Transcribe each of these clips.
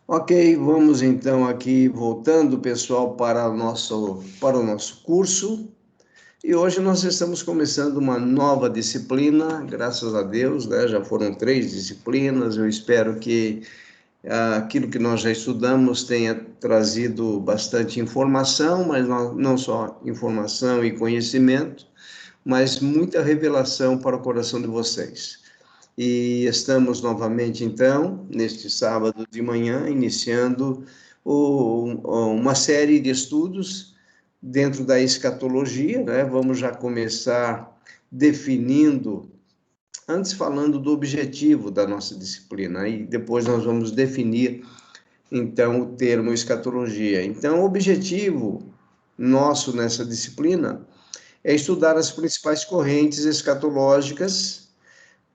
Ok, vamos então aqui voltando, pessoal, para o nosso curso. E hoje nós estamos começando uma nova disciplina, graças a Deus, né? Já foram 3 disciplinas. Eu espero que aquilo que nós já estudamos tenha trazido bastante informação, mas não só informação e conhecimento, mas muita revelação para o coração de vocês. E estamos novamente, então, neste sábado de manhã, iniciando uma série de estudos dentro da escatologia, né? Vamos já começar definindo, antes falando do objetivo da nossa disciplina, e depois nós vamos definir, então, o termo escatologia. Então, o objetivo nosso nessa disciplina é estudar as principais correntes escatológicas,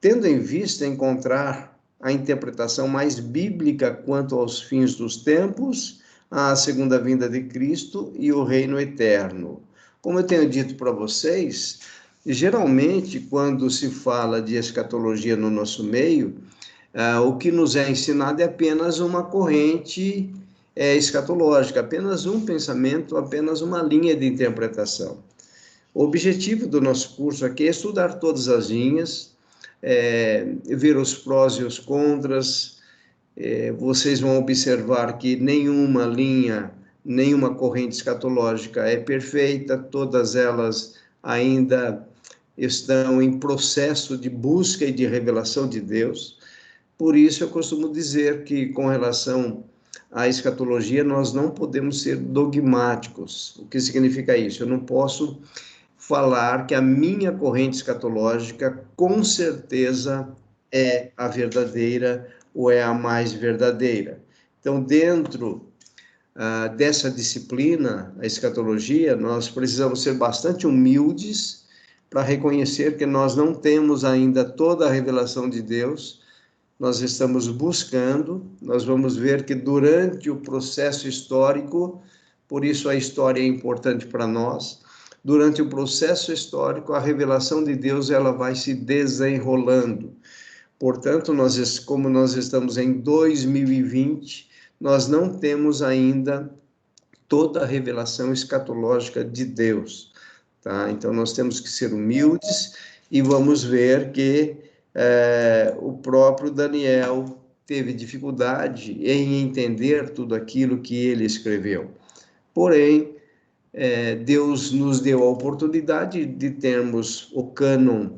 tendo em vista encontrar a interpretação mais bíblica quanto aos fins dos tempos, a segunda vinda de Cristo e o reino eterno. Como eu tenho dito para vocês, geralmente quando se fala de escatologia no nosso meio, o que nos é ensinado é apenas uma corrente escatológica, apenas um pensamento, apenas uma linha de interpretação. O objetivo do nosso curso aqui é estudar todas as linhas, ver os prós e os contras. Vocês vão observar que nenhuma linha, nenhuma corrente escatológica é perfeita, todas elas ainda estão em processo de busca e de revelação de Deus. Por isso, eu costumo dizer que, com relação à escatologia, nós não podemos ser dogmáticos. O que significa isso? Eu não posso falar que a minha corrente escatológica com certeza é a verdadeira ou é a mais verdadeira. Então, dentro dessa disciplina, a escatologia, nós precisamos ser bastante humildes para reconhecer que nós não temos ainda toda a revelação de Deus. Nós estamos buscando, nós vamos ver que durante o processo histórico, por isso a história é importante para nós, durante o processo histórico, a revelação de Deus ela vai se desenrolando. Portanto, como nós estamos em 2020, nós não temos ainda toda a revelação escatológica de Deus, tá? Então, nós temos que ser humildes e vamos ver que o próprio Daniel teve dificuldade em entender tudo aquilo que ele escreveu. Porém, Deus nos deu a oportunidade de termos o cânon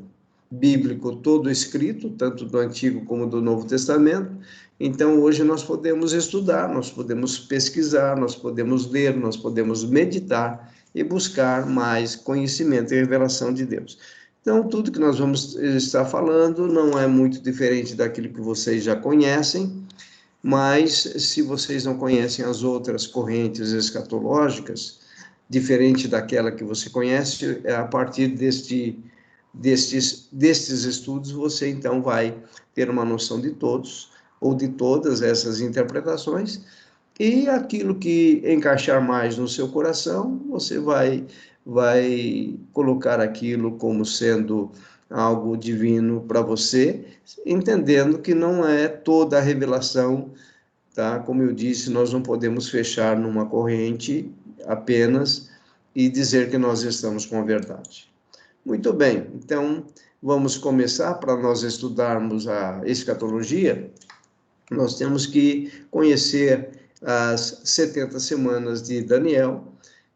bíblico todo escrito, tanto do Antigo como do Novo Testamento. Então, hoje nós podemos estudar, nós podemos pesquisar, nós podemos ler, nós podemos meditar e buscar mais conhecimento e revelação de Deus. Então, tudo que nós vamos estar falando não é muito diferente daquilo que vocês já conhecem, mas se vocês não conhecem as outras correntes escatológicas, diferente daquela que você conhece, a partir destes estudos, você então vai ter uma noção de todos ou de todas essas interpretações, e aquilo que encaixar mais no seu coração, você vai colocar aquilo como sendo algo divino para você, entendendo que não é toda a revelação, tá? Como eu disse, nós não podemos fechar numa corrente apenas e dizer que nós estamos com a verdade. Muito bem, então vamos começar. Para nós estudarmos a escatologia, nós temos que conhecer as 70 semanas de Daniel,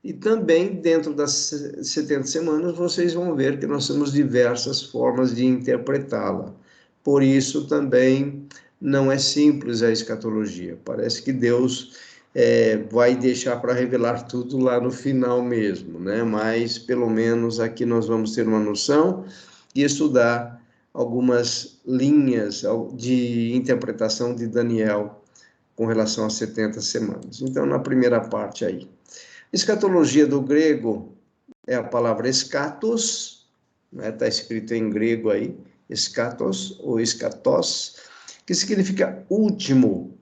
e também dentro das 70 semanas vocês vão ver que nós temos diversas formas de interpretá-la. Por isso também não é simples a escatologia. Parece que Deus vai deixar para revelar tudo lá no final mesmo, né? Mas pelo menos aqui nós vamos ter uma noção e estudar algumas linhas de interpretação de Daniel com relação às 70 semanas. Então, na primeira parte aí. Escatologia do grego é a palavra eschatos, né? Está escrito em grego aí, eschatos ou eschatos, que significa último,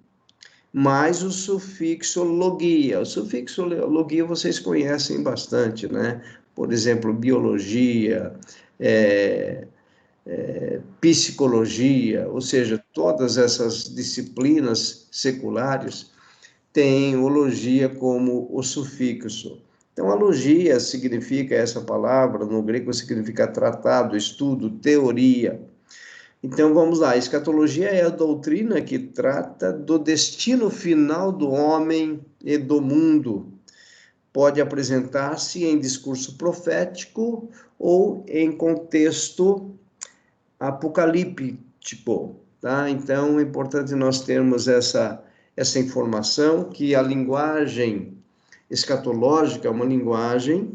mais o sufixo logia. O sufixo logia vocês conhecem bastante, né? Por exemplo, biologia, psicologia, ou seja, todas essas disciplinas seculares têm o logia como o sufixo. Então, a logia significa, essa palavra, no grego significa tratado, estudo, teoria. Então, vamos lá, a escatologia é a doutrina que trata do destino final do homem e do mundo. Pode apresentar-se em discurso profético ou em contexto apocalíptico, tá? Então, é importante nós termos essa informação, que a linguagem escatológica é uma linguagem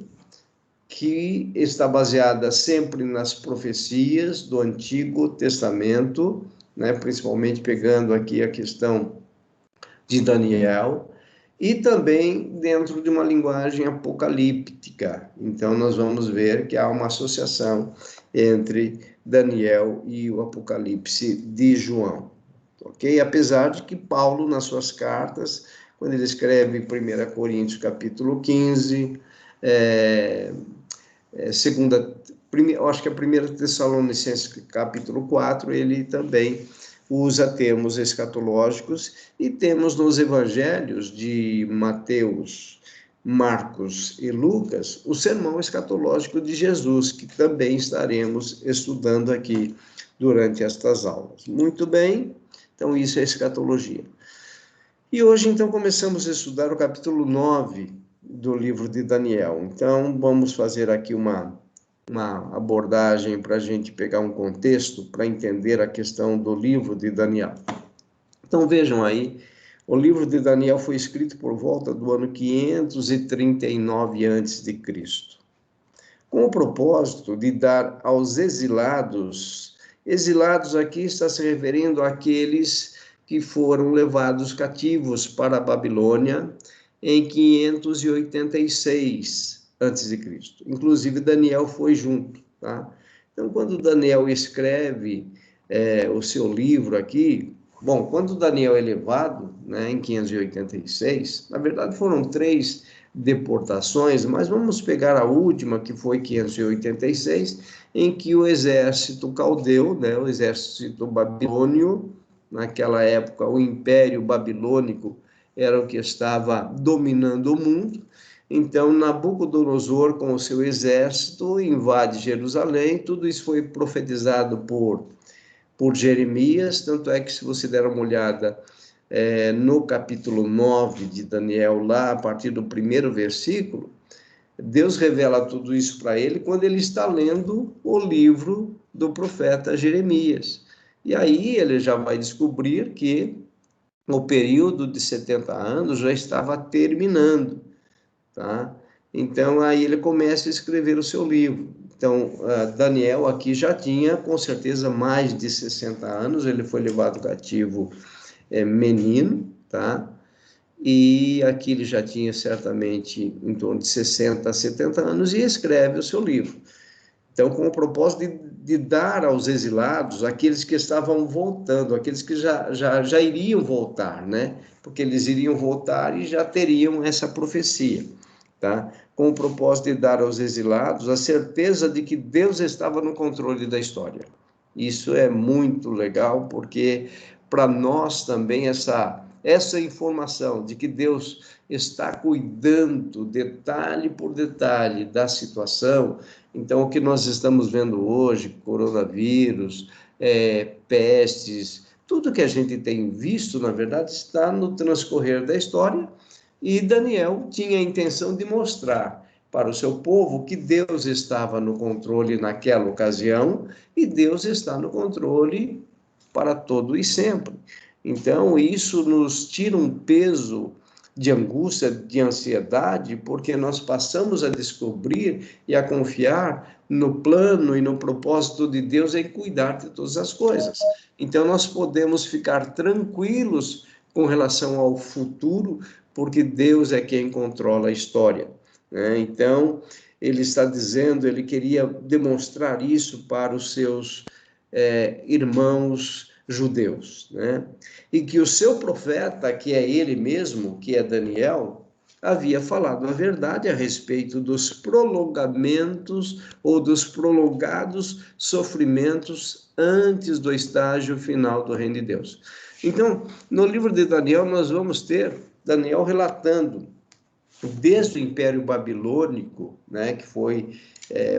que está baseada sempre nas profecias do Antigo Testamento, né? Principalmente pegando aqui a questão de Daniel, e também dentro de uma linguagem apocalíptica. Então, nós vamos ver que há uma associação entre Daniel e o Apocalipse de João, ok? Apesar de que Paulo, nas suas cartas, quando ele escreve 1 Coríntios capítulo 15, eu acho que a 1 Tessalonicenses capítulo 4, ele também usa termos escatológicos, e temos nos evangelhos de Mateus, Marcos e Lucas o sermão escatológico de Jesus, que também estaremos estudando aqui durante estas aulas. Muito bem, então isso é escatologia. E hoje, então, começamos a estudar o capítulo 9 do livro de Daniel. Então, vamos fazer aqui uma abordagem para a gente pegar um contexto, para entender a questão do livro de Daniel. Então, vejam aí, o livro de Daniel foi escrito por volta do ano 539 a.C., com o propósito de dar aos exilados aqui está se referindo àqueles que foram levados cativos para a Babilônia em 586 a.C. Inclusive, Daniel foi junto, tá? Então, quando Daniel escreve o seu livro aqui, bom, quando Daniel é levado, né, em 586, na verdade foram 3 deportações, mas vamos pegar a última, que foi 586, em que o exército caldeu, né, o exército babilônio, naquela época o Império Babilônico era o que estava dominando o mundo. Então, Nabucodonosor, com o seu exército, invade Jerusalém. Tudo isso foi profetizado por Jeremias, tanto é que, se você der uma olhada no capítulo 9 de Daniel, lá a partir do 1º versículo, Deus revela tudo isso para ele quando ele está lendo o livro do profeta Jeremias. E aí ele já vai descobrir que o período de 70 anos já estava terminando, tá? Então, aí ele começa a escrever o seu livro. Então, Daniel aqui já tinha, com certeza, mais de 60 anos, ele foi levado cativo menino, tá? E aqui ele já tinha certamente em torno de 60 a 70 anos e escreve o seu livro. Então, com o propósito de dar aos exilados, aqueles que estavam voltando, aqueles que já iriam voltar, né? Porque eles iriam voltar e já teriam essa profecia, tá? Com o propósito de dar aos exilados a certeza de que Deus estava no controle da história. Isso é muito legal, porque para nós também essa informação de que Deus está cuidando detalhe por detalhe da situação. Então, o que nós estamos vendo hoje, coronavírus, pestes, tudo que a gente tem visto, na verdade, está no transcorrer da história, e Daniel tinha a intenção de mostrar para o seu povo que Deus estava no controle naquela ocasião, e Deus está no controle para todo e sempre. Então, isso nos tira um peso de angústia, de ansiedade, porque nós passamos a descobrir e a confiar no plano e no propósito de Deus em cuidar de todas as coisas. Então, nós podemos ficar tranquilos com relação ao futuro, porque Deus é quem controla a história, né? Então, ele está dizendo, ele queria demonstrar isso para os seus irmãos judeus, né? E que o seu profeta, que é ele mesmo, que é Daniel, havia falado a verdade a respeito dos prolongamentos ou dos prolongados sofrimentos antes do estágio final do reino de Deus. Então, no livro de Daniel, nós vamos ter Daniel relatando desde o Império Babilônico, né, que foi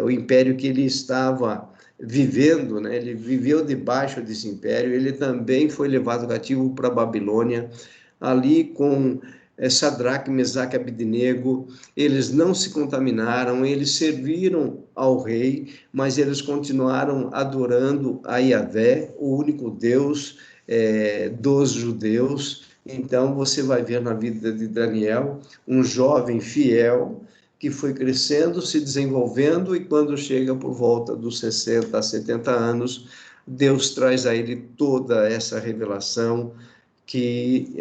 o império que ele estava vivendo, né, ele viveu debaixo desse império, ele também foi levado cativo para a Babilônia, ali com Sadraque, Mesaque e Abednego. Eles não se contaminaram, eles serviram ao rei, mas eles continuaram adorando a Yahvé, o único Deus dos judeus. Então, você vai ver na vida de Daniel um jovem fiel que foi crescendo, se desenvolvendo, e quando chega por volta dos 60 a 70 anos, Deus traz a ele toda essa revelação que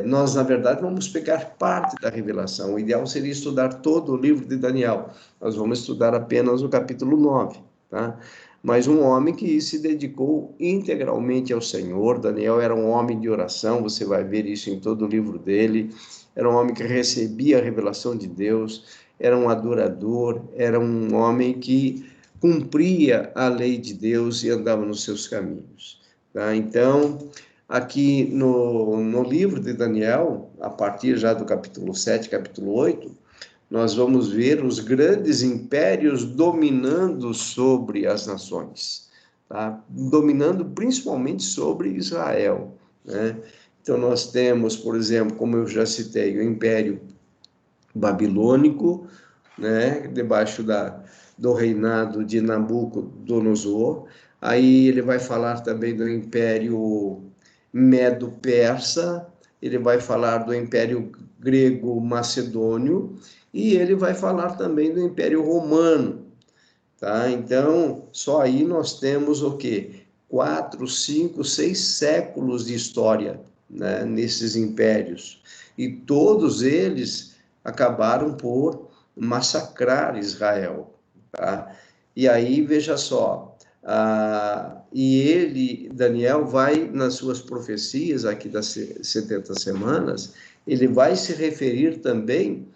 nós, na verdade, vamos pegar parte da revelação. O ideal seria estudar todo o livro de Daniel. Nós vamos estudar apenas o capítulo 9, tá? Mas um homem que se dedicou integralmente ao Senhor. Daniel era um homem de oração, você vai ver isso em todo o livro dele. Era um homem que recebia a revelação de Deus, era um adorador, era um homem que cumpria a lei de Deus e andava nos seus caminhos, tá? Então, aqui no livro de Daniel, a partir já do capítulo 7, capítulo 8, nós vamos ver os grandes impérios dominando sobre as nações, tá? Dominando principalmente sobre Israel, né? Então, nós temos, por exemplo, como eu já citei, o Império Babilônico, né? Debaixo do reinado de Nabucodonosor. Aí ele vai falar também do Império Medo-Persa, ele vai falar do Império Grego-Macedônio, e ele vai falar também do Império Romano, tá? Então, só aí nós temos o quê? 4, 5, 6 séculos de história, né, nesses impérios. E todos eles acabaram por massacrar Israel, tá? E aí, veja só, e ele, Daniel, vai, nas suas profecias aqui das 70 semanas, ele vai se referir também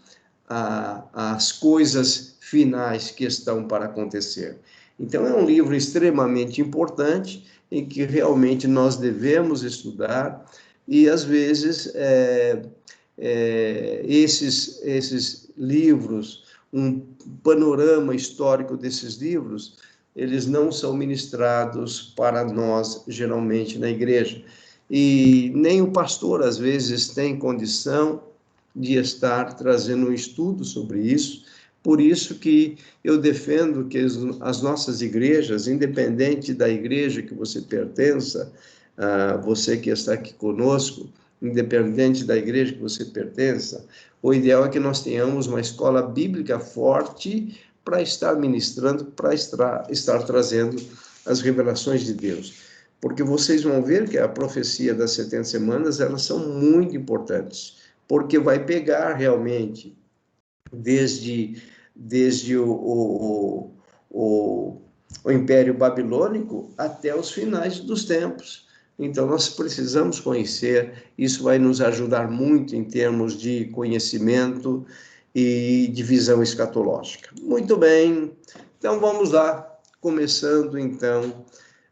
às coisas finais que estão para acontecer. Então, é um livro extremamente importante, em que realmente nós devemos estudar, e às vezes esses livros, um panorama histórico desses livros, eles não são ministrados para nós, geralmente, na igreja. E nem o pastor, às vezes, tem condição de estar trazendo um estudo sobre isso. Por isso que eu defendo que as nossas igrejas, independente da igreja que você pertença, você que está aqui conosco, independente da igreja que você pertença, o ideal é que nós tenhamos uma escola bíblica forte para estar ministrando, para estar trazendo as revelações de Deus. Porque vocês vão ver que a profecia das 70 semanas, elas são muito importantes, porque vai pegar realmente desde o Império Babilônico até os finais dos tempos. Então, nós precisamos conhecer, isso vai nos ajudar muito em termos de conhecimento e de visão escatológica. Muito bem, então vamos lá, começando então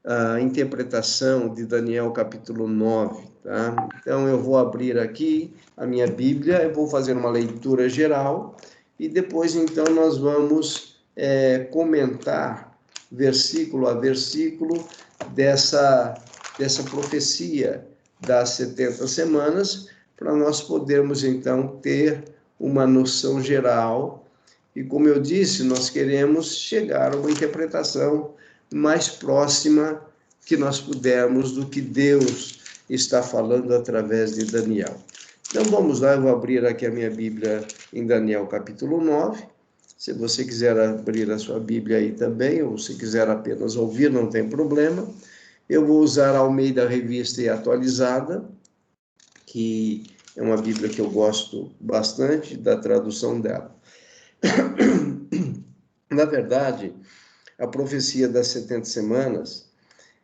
a interpretação de Daniel capítulo 9, tá? Então eu vou abrir aqui a minha Bíblia, eu vou fazer uma leitura geral e depois então nós vamos comentar versículo a versículo dessa profecia das 70 semanas, para nós podermos então ter uma noção geral. E como eu disse, nós queremos chegar a uma interpretação mais próxima que nós pudermos do que Deus está falando através de Daniel. Então vamos lá, eu vou abrir aqui a minha Bíblia em Daniel capítulo 9. Se você quiser abrir a sua Bíblia aí também, ou se quiser apenas ouvir, não tem problema. Eu vou usar a Almeida Revista e Atualizada, que é uma Bíblia que eu gosto bastante da tradução dela. Na verdade, a profecia das 70 semanas,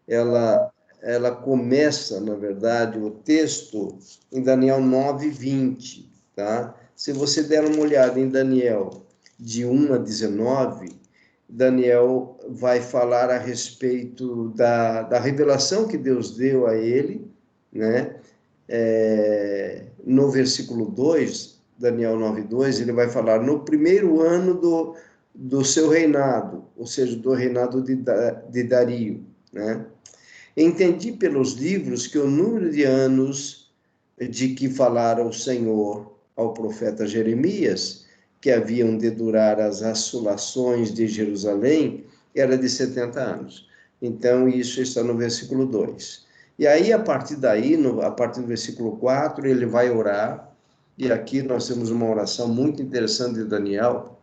ela começa, na verdade, o texto em Daniel 9:20, tá? se você der uma olhada em Daniel de 1 a 19, Daniel vai falar a respeito da revelação que Deus deu a ele, né? No versículo 2, Daniel 9:2, ele vai falar no primeiro ano do seu reinado, ou seja, do reinado de Dario, né? Entendi pelos livros que o número de anos de que falara o Senhor ao profeta Jeremias, que haviam de durar as assolações de Jerusalém, era de 70 anos. Então, isso está no versículo 2. E aí, a partir daí, a partir do versículo 4, ele vai orar, e aqui nós temos uma oração muito interessante de Daniel,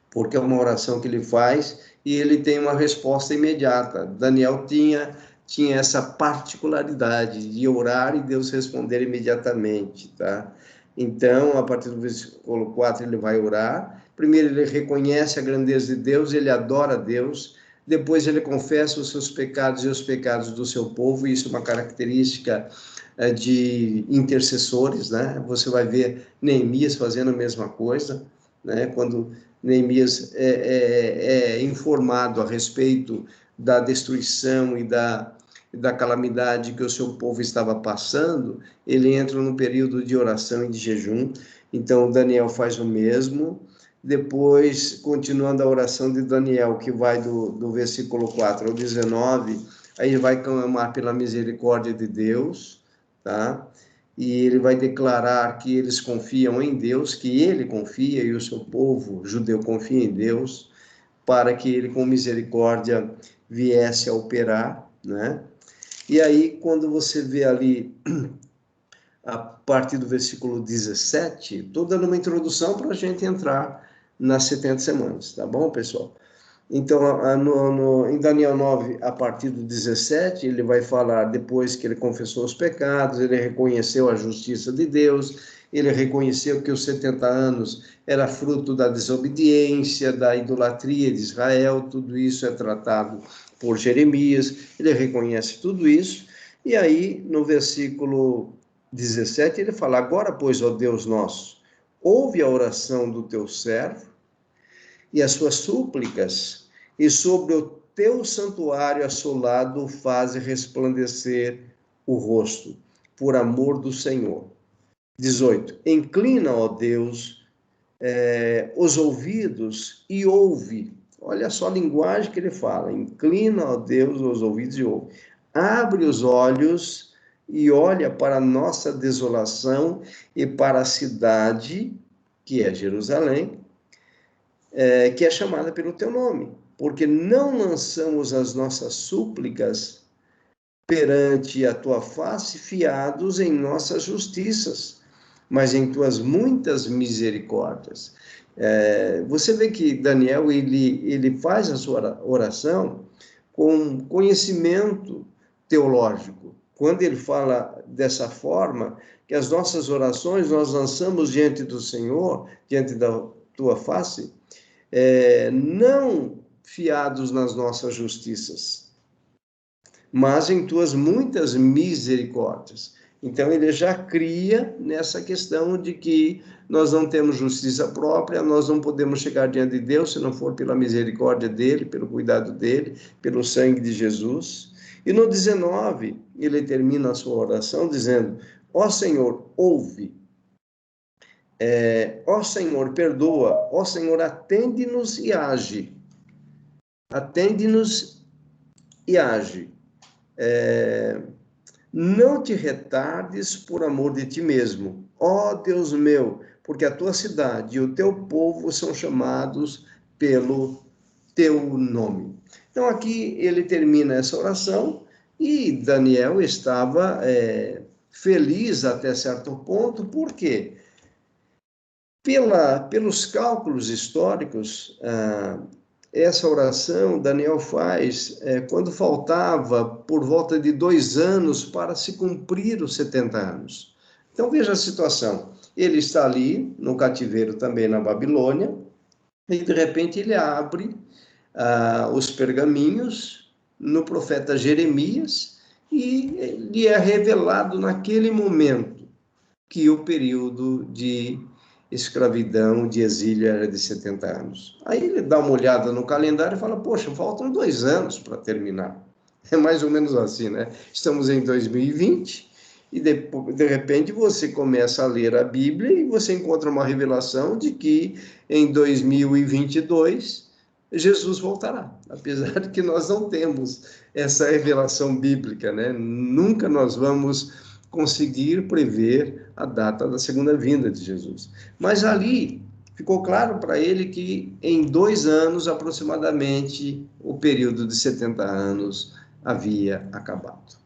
porque é uma oração que ele faz e ele tem uma resposta imediata. Daniel tinha essa particularidade de orar e Deus responder imediatamente, tá? Então, a partir do versículo 4, ele vai orar. Primeiro, ele reconhece a grandeza de Deus, ele adora a Deus. Depois, ele confessa os seus pecados e os pecados do seu povo. Isso é uma característica de intercessores, né? Você vai ver Neemias fazendo a mesma coisa, né? Quando Neemias é informado a respeito da destruição e da calamidade que o seu povo estava passando, ele entra num período de oração e de jejum. Então, Daniel faz o mesmo. Depois, continuando a oração de Daniel, que vai do versículo 4 ao 19, aí ele vai clamar pela misericórdia de Deus, tá? E ele vai declarar que eles confiam em Deus, que ele confia e o seu povo judeu confia em Deus, para que ele com misericórdia viesse a operar, né? E aí, quando você vê ali, a partir do versículo 17, estou dando uma introdução para a gente entrar nas 70 semanas, tá bom, pessoal? Então, em Daniel 9, a partir do 17, ele vai falar, depois que ele confessou os pecados, ele reconheceu a justiça de Deus, ele reconheceu que os 70 anos era fruto da desobediência, da idolatria de Israel, tudo isso é tratado por Jeremias, ele reconhece tudo isso, e aí, no versículo 17, ele fala, agora, pois, ó Deus nosso, ouve a oração do teu servo, e as suas súplicas, e sobre o teu santuário assolado faze resplandecer o rosto, por amor do Senhor. 18. Inclina, ó Deus, os ouvidos e ouve. Olha só a linguagem que ele fala. Inclina, ó Deus, os ouvidos e ouve. Abre os olhos e olha para a nossa desolação e para a cidade, que é Jerusalém, que é chamada pelo teu nome, porque não lançamos as nossas súplicas perante a tua face, fiados em nossas justiças, mas em tuas muitas misericórdias. Você vê que Daniel, ele faz a sua oração com conhecimento teológico. Quando ele fala dessa forma, que as nossas orações nós lançamos diante do Senhor, diante da tua face, não fiados nas nossas justiças, mas em tuas muitas misericórdias. Então, ele já cria nessa questão de que nós não temos justiça própria, nós não podemos chegar diante de Deus se não for pela misericórdia dele, pelo cuidado dele, pelo sangue de Jesus. E no 19, ele termina a sua oração dizendo, ó Senhor, ouve. Ó Senhor, perdoa. Ó Senhor, atende-nos e age. Atende-nos e age. Não te retardes por amor de ti mesmo, ó Deus meu, porque a tua cidade e o teu povo são chamados pelo teu nome. Então aqui ele termina essa oração e Daniel estava feliz até certo ponto, por quê? Pelos cálculos históricos, essa oração Daniel faz quando faltava por volta de 2 anos para se cumprir os 70 anos. Então veja a situação, ele está ali no cativeiro também na Babilônia, e de repente ele abre os pergaminhos no profeta Jeremias e lhe é revelado naquele momento que o período de escravidão de exílio era de 70 anos. Aí ele dá uma olhada no calendário e fala, poxa, faltam 2 anos para terminar. É mais ou menos assim, né? Estamos em 2020 e de repente você começa a ler a Bíblia e você encontra uma revelação de que em 2022 Jesus voltará. Apesar de que nós não temos essa revelação bíblica, né? Nunca nós vamos conseguir prever a data da segunda vinda de Jesus. Mas ali ficou claro para ele que em 2 anos, aproximadamente, o período de 70 anos havia acabado.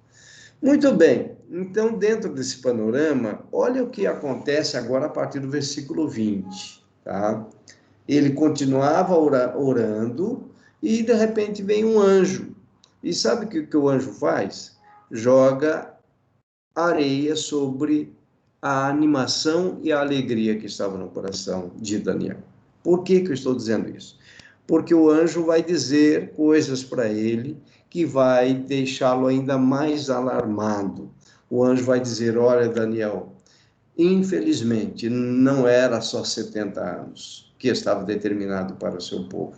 Muito bem, então dentro desse panorama, olha o que acontece agora a partir do versículo 20, tá? Ele continuava orando e de repente vem um anjo. E sabe o que o anjo faz? Joga areia sobre a animação e a alegria que estava no coração de Daniel. Por que eu estou dizendo isso? Porque o anjo vai dizer coisas para ele que vai deixá-lo ainda mais alarmado. O anjo vai dizer, olha, Daniel, infelizmente, não era só 70 anos que estava determinado para o seu povo.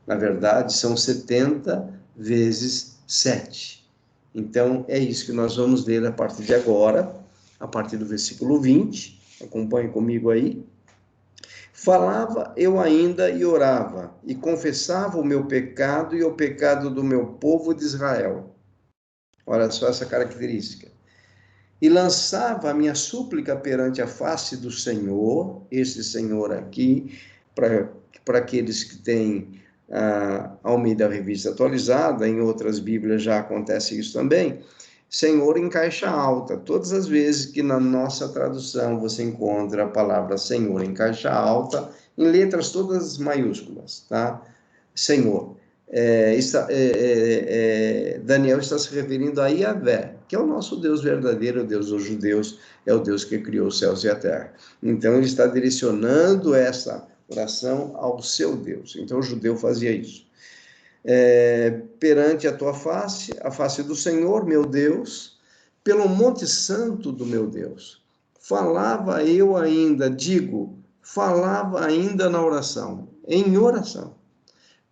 Na verdade, são 70 vezes 7. Então, é isso que nós vamos ler a partir de agora, a partir do versículo 20. Acompanhe comigo aí. Falava eu ainda e orava, e confessava o meu pecado e o pecado do meu povo de Israel. Olha só essa característica. E lançava a minha súplica perante a face do Senhor, esse Senhor aqui, para aqueles que têm a Almeida Revista Atualizada, em outras Bíblias já acontece isso também, Senhor em caixa alta. Todas as vezes que na nossa tradução você encontra a palavra Senhor em caixa alta, em letras todas maiúsculas, tá? Senhor. Daniel está se referindo a Yahvé, que é o nosso Deus verdadeiro, o Deus dos judeus, é o Deus que criou os céus e a terra. Então, ele está direcionando essa oração ao seu Deus. Então, o judeu fazia isso. Perante a tua face, a face do Senhor, meu Deus, pelo monte santo do meu Deus, falava eu ainda, falava ainda na oração, em oração,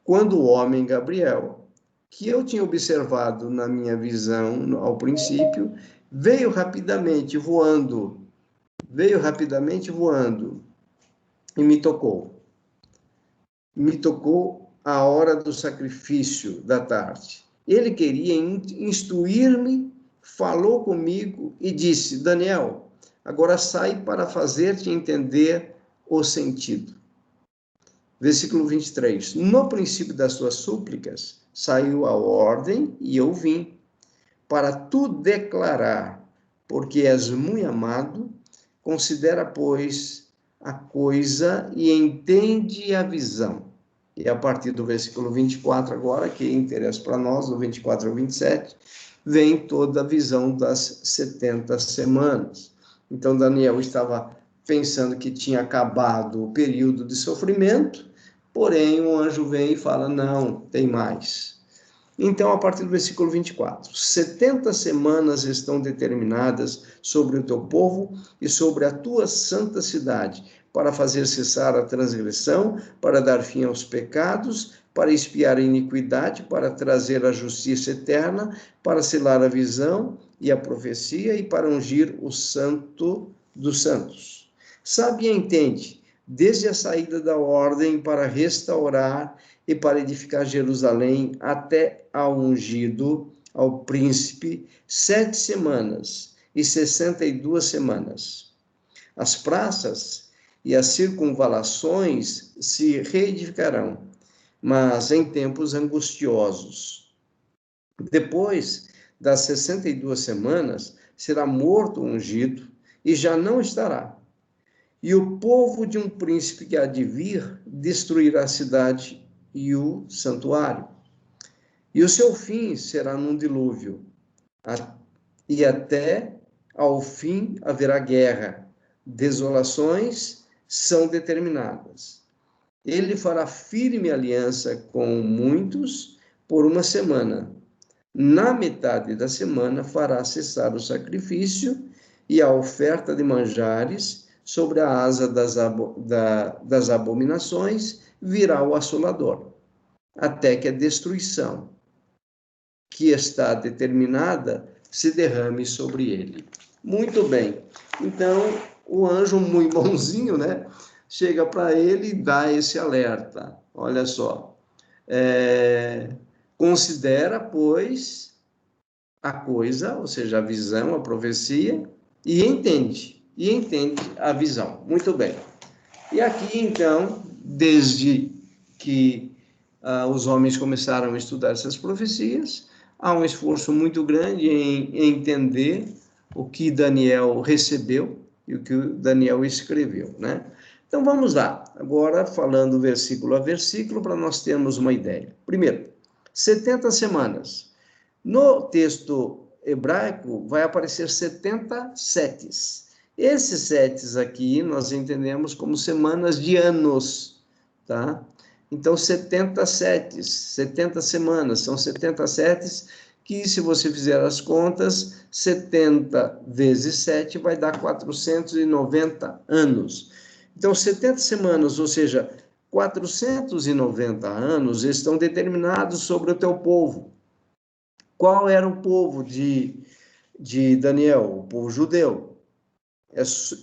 quando o homem Gabriel, que eu tinha observado na minha visão ao princípio, veio rapidamente voando e me tocou. Me tocou a hora do sacrifício da tarde. Ele queria instruir-me, falou comigo e disse, Daniel, agora sai para fazer-te entender o sentido. Versículo 23. No princípio das tuas súplicas, saiu a ordem e eu vim, para tu declarar, porque és muito amado, considera, pois, a coisa e entende a visão. E a partir do versículo 24 agora, que interessa para nós, do 24 ao 27, vem toda a visão das 70 semanas. Então, Daniel estava pensando que tinha acabado o período de sofrimento, porém o anjo vem e fala, não, tem mais. Então, a partir do versículo 24, 70 semanas estão determinadas sobre o teu povo e sobre a tua santa cidade, para fazer cessar a transgressão, para dar fim aos pecados, para expiar a iniquidade, para trazer a justiça eterna, para selar a visão e a profecia e para ungir o santo dos santos. Sabe e entende, desde a saída da ordem para restaurar e para edificar Jerusalém até ao ungido, ao príncipe, 7 semanas e 62 semanas. As praças e as circunvalações se reedificarão, mas em tempos angustiosos. Depois das 62 semanas, será morto o ungido e já não estará. E o povo de um príncipe que há de vir destruirá a cidade e o santuário. E o seu fim será num dilúvio, e até ao fim haverá guerra. Desolações são determinadas. Ele fará firme aliança com muitos por 1 semana. Na metade da semana fará cessar o sacrifício e a oferta de manjares sobre a asa das abominações virá o assolador, até que a destruição que está determinada se derrame sobre ele. Muito bem. Então, o anjo muito bonzinho, né? Chega para ele e dá esse alerta. Olha só. Considera, pois, a coisa, ou seja, a visão, a profecia, e entende a visão. Muito bem. E aqui, então, desde que os homens começaram a estudar essas profecias, há um esforço muito grande em entender o que Daniel recebeu e o que Daniel escreveu, né? Então, vamos lá. Agora, falando versículo a versículo, para nós termos uma ideia. Primeiro, 70 semanas. No texto hebraico, vai aparecer 70 setes. Esses setes aqui, nós entendemos como semanas de anos, tá? Então, 70 setes, 70 semanas, são 70 setes que, se você fizer as contas, 70 vezes 7 vai dar 490 anos. Então, 70 semanas, ou seja, 490 anos estão determinados sobre o teu povo. Qual era o povo de Daniel? O povo judeu.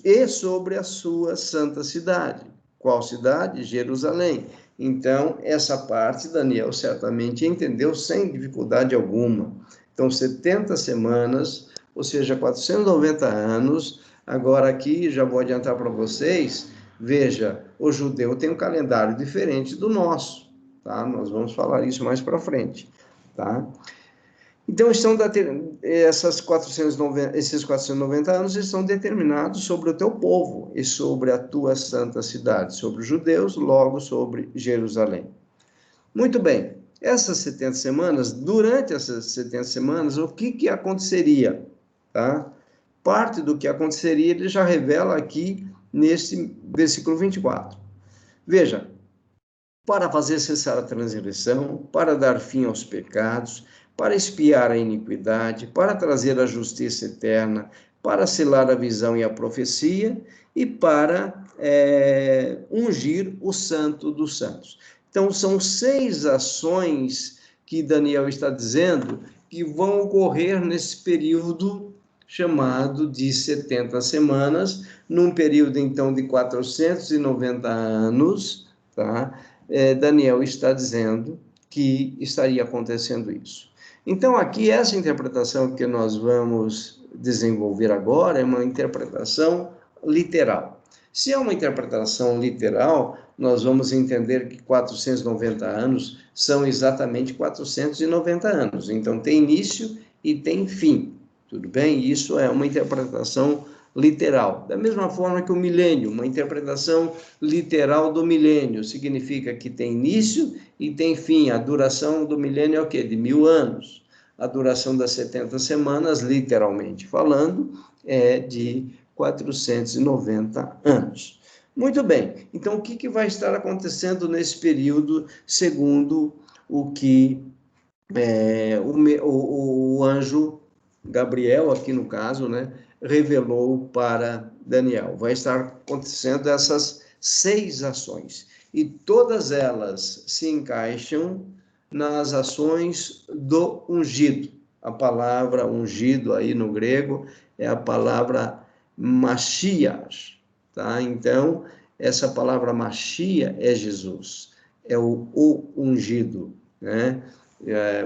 E sobre a sua santa cidade. Qual cidade? Jerusalém. Então, essa parte Daniel certamente entendeu sem dificuldade alguma. Então, 70 semanas, ou seja, 490 anos. Agora aqui, já vou adiantar para vocês, veja, o judeu tem um calendário diferente do nosso, tá? Nós vamos falar isso mais para frente, tá? Então, esses 490 anos estão determinados sobre o teu povo e sobre a tua santa cidade, sobre os judeus, logo sobre Jerusalém. Muito bem, essas 70 semanas, durante essas 70 semanas, o que aconteceria? Tá? Parte do que aconteceria ele já revela aqui nesse versículo 24. Veja, para fazer cessar a transgressão, para dar fim aos pecados, para expiar a iniquidade, para trazer a justiça eterna, para selar a visão e a profecia e para ungir o santo dos santos. Então, são 6 ações que Daniel está dizendo que vão ocorrer nesse período chamado de 70 semanas, num período, então, de 490 anos, tá? Daniel está dizendo que estaria acontecendo isso. Então, aqui, essa interpretação que nós vamos desenvolver agora é uma interpretação literal. Se é uma interpretação literal, nós vamos entender que 490 anos são exatamente 490 anos. Então, tem início e tem fim. Tudo bem? Isso é uma interpretação literal. Da mesma forma que o milênio, uma interpretação literal do milênio, significa que tem início e tem fim. A duração do milênio é o quê? De 1000 anos. A duração das 70 semanas, literalmente falando, é de 490 anos. Muito bem, então o que vai estar acontecendo nesse período, segundo o que o anjo Gabriel, aqui no caso, né, revelou para Daniel? Vai estar acontecendo essas 6 ações, e todas elas se encaixam nas ações do ungido. A palavra ungido aí no grego é a palavra Mashiach, tá? Então, essa palavra Mashiach é Jesus, é o ungido, né?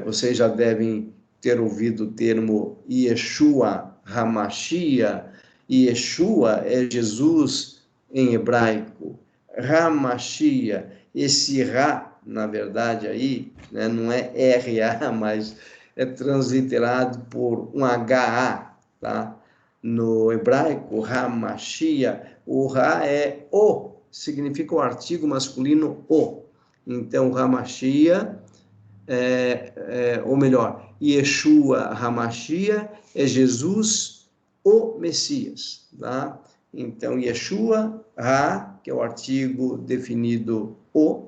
Vocês já devem ter ouvido o termo Yeshua HaMashiach. Yeshua é Jesus em hebraico. HaMashiach, esse Ra, na verdade, aí, né, não é R-A, mas é transliterado por um H-A, tá? No hebraico, HaMashiach, o Ra é o, significa o artigo masculino o. Então, HaMashiach, ou melhor, Yeshua HaMashiach é Jesus, o Messias, tá? Então, Yeshua, Ha, que é o artigo definido o,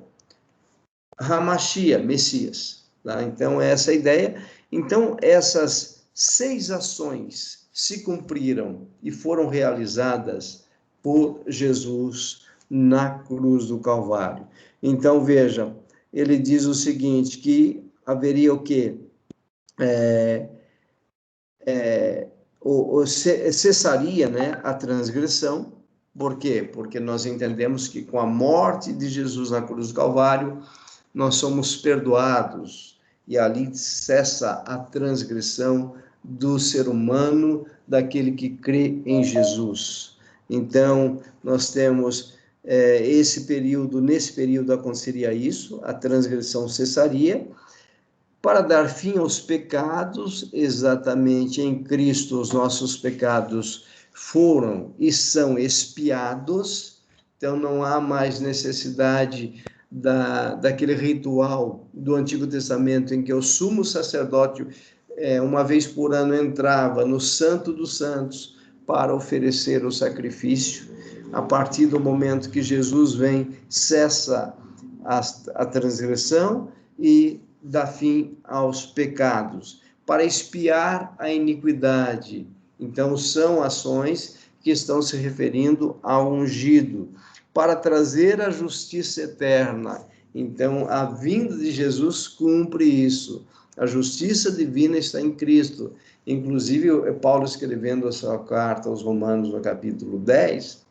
HaMashiach, Messias, tá? Então, essa é a ideia. Então, essas 6 ações se cumpriram e foram realizadas por Jesus na cruz do Calvário. Então, veja, ele diz o seguinte, que haveria o quê? Cessaria, né, a transgressão. Por quê? Porque nós entendemos que com a morte de Jesus na cruz do Calvário, nós somos perdoados, e ali cessa a transgressão do ser humano, daquele que crê em Jesus. Então, nós temos nesse período aconteceria isso, a transgressão cessaria, para dar fim aos pecados. Exatamente em Cristo os nossos pecados foram e são expiados, então não há mais necessidade daquele ritual do Antigo Testamento em que o sumo sacerdote, uma vez por ano, entrava no Santo dos Santos para oferecer o sacrifício. A partir do momento que Jesus vem, cessa a transgressão e dá fim aos pecados, para expiar a iniquidade. Então, são ações que estão se referindo ao ungido, para trazer a justiça eterna. Então, a vinda de Jesus cumpre isso. A justiça divina está em Cristo. Inclusive, Paulo, escrevendo a sua carta aos Romanos, no capítulo 10,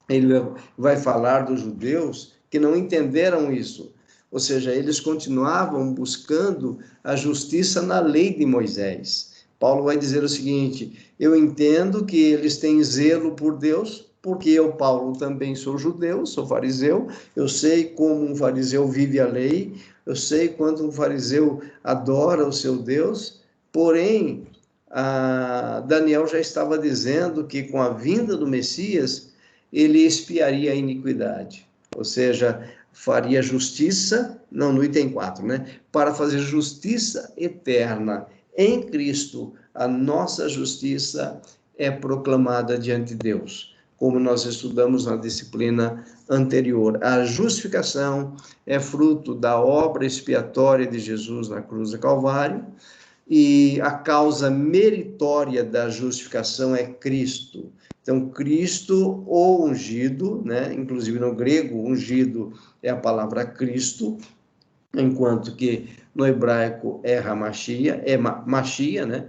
ele vai falar dos judeus que não entenderam isso. Ou seja, eles continuavam buscando a justiça na lei de Moisés. Paulo vai dizer o seguinte: eu entendo que eles têm zelo por Deus, porque eu, Paulo, também sou judeu, sou fariseu, eu sei como um fariseu vive a lei, eu sei quanto um fariseu adora o seu Deus, porém, Daniel já estava dizendo que com a vinda do Messias, ele expiaria a iniquidade, ou seja, faria justiça, não, no item 4, né? Para fazer justiça eterna em Cristo, a nossa justiça é proclamada diante de Deus, como nós estudamos na disciplina anterior. A justificação é fruto da obra expiatória de Jesus na cruz do Calvário, e a causa meritória da justificação é Cristo. Então, Cristo, o ungido, né? Inclusive no grego, ungido é a palavra Cristo, enquanto que no hebraico é Hamashia, Mashia, né?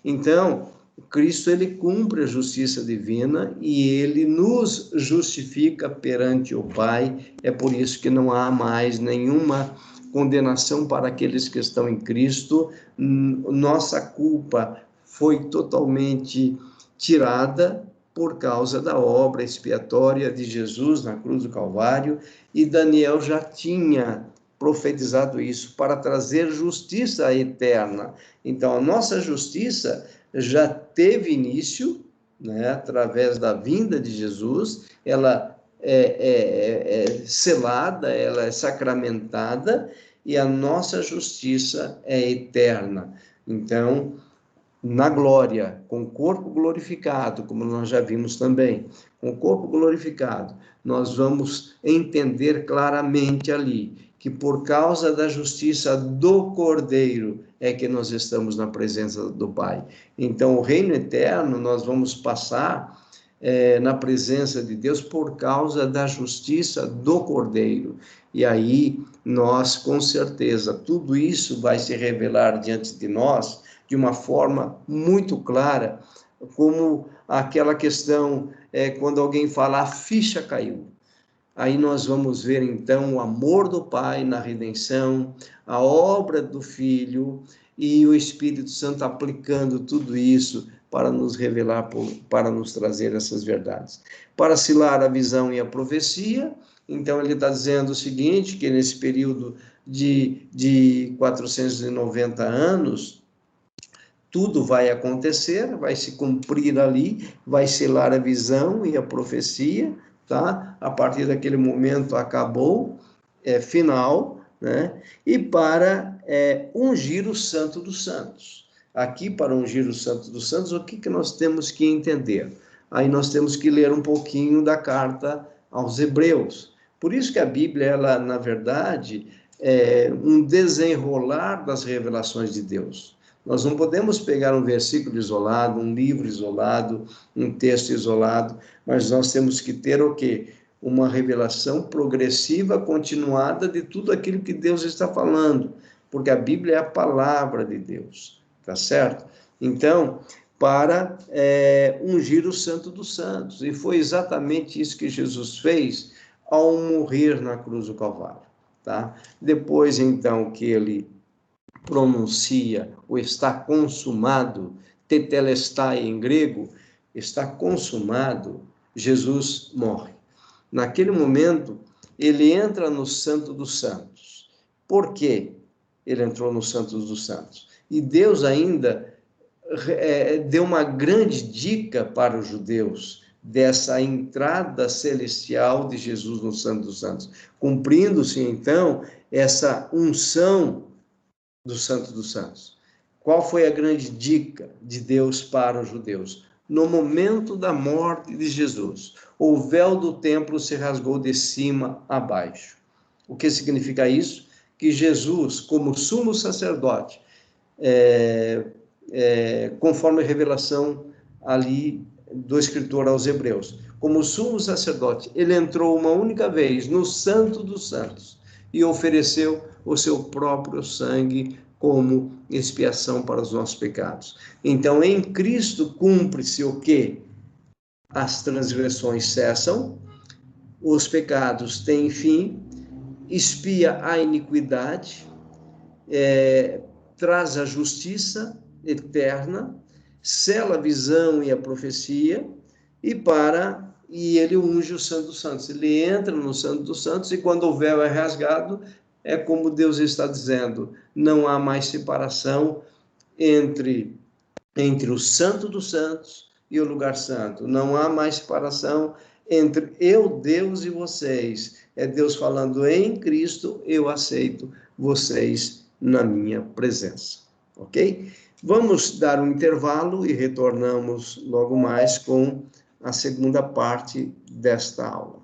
Então, Cristo, ele cumpre a justiça divina e ele nos justifica perante o Pai. É por isso que não há mais nenhuma condenação para aqueles que estão em Cristo. Nossa culpa foi totalmente tirada por causa da obra expiatória de Jesus na cruz do Calvário, e Daniel já tinha profetizado isso, para trazer justiça eterna. Então, a nossa justiça já teve início, né, através da vinda de Jesus, ela é selada, ela é sacramentada, e a nossa justiça é eterna. Então, na glória, com o corpo glorificado, como nós já vimos também, com o corpo glorificado, nós vamos entender claramente ali que por causa da justiça do Cordeiro é que nós estamos na presença do Pai. Então, o reino eterno nós vamos passar na presença de Deus por causa da justiça do Cordeiro. E aí, nós, com certeza, tudo isso vai se revelar diante de nós de uma forma muito clara, como aquela questão, quando alguém fala, a ficha caiu. Aí nós vamos ver, então, o amor do Pai na redenção, a obra do Filho e o Espírito Santo aplicando tudo isso para nos revelar, para nos trazer essas verdades. Para selar a visão e a profecia, então ele está dizendo o seguinte, que nesse período de 490 anos, tudo vai acontecer, vai se cumprir ali, vai selar a visão e a profecia, tá? A partir daquele momento acabou, final, né? E para ungir o Santo dos Santos. Aqui, para ungir o Santo dos Santos, o que nós temos que entender? Aí nós temos que ler um pouquinho da carta aos Hebreus. Por isso que a Bíblia, ela, na verdade, é um desenrolar das revelações de Deus. Nós não podemos pegar um versículo isolado, um livro isolado, um texto isolado, mas nós temos que ter o quê? Uma revelação progressiva, continuada de tudo aquilo que Deus está falando, porque a Bíblia é a palavra de Deus, tá certo? Então, para ungir o Santo dos Santos, e foi exatamente isso que Jesus fez ao morrer na cruz do Calvário, tá? Depois, então, que ele pronuncia o está consumado, tetelestai em grego, está consumado, Jesus morre. Naquele momento, ele entra no Santo dos Santos. Por quê? Ele entrou no Santo dos Santos. E Deus ainda deu uma grande dica para os judeus dessa entrada celestial de Jesus no Santo dos Santos, cumprindo-se então essa unção do Santo dos Santos. Qual foi a grande dica de Deus para os judeus? No momento da morte de Jesus, o véu do templo se rasgou de cima a baixo. O que significa isso? Que Jesus, como sumo sacerdote, conforme a revelação ali do escritor aos Hebreus, como sumo sacerdote, ele entrou uma única vez no Santo dos Santos e ofereceu o seu próprio sangue como expiação para os nossos pecados. Então, em Cristo cumpre-se o quê? As transgressões cessam, os pecados têm fim, expia a iniquidade, traz a justiça eterna, sela a visão e a profecia, e ele unge o Santo dos Santos. Ele entra no Santo dos Santos e quando o véu é rasgado, é como Deus está dizendo, não há mais separação entre o Santo dos Santos e o lugar santo. Não há mais separação entre eu, Deus, e vocês. É Deus falando, em Cristo eu aceito vocês na minha presença. Ok? Vamos dar um intervalo e retornamos logo mais com a segunda parte desta aula.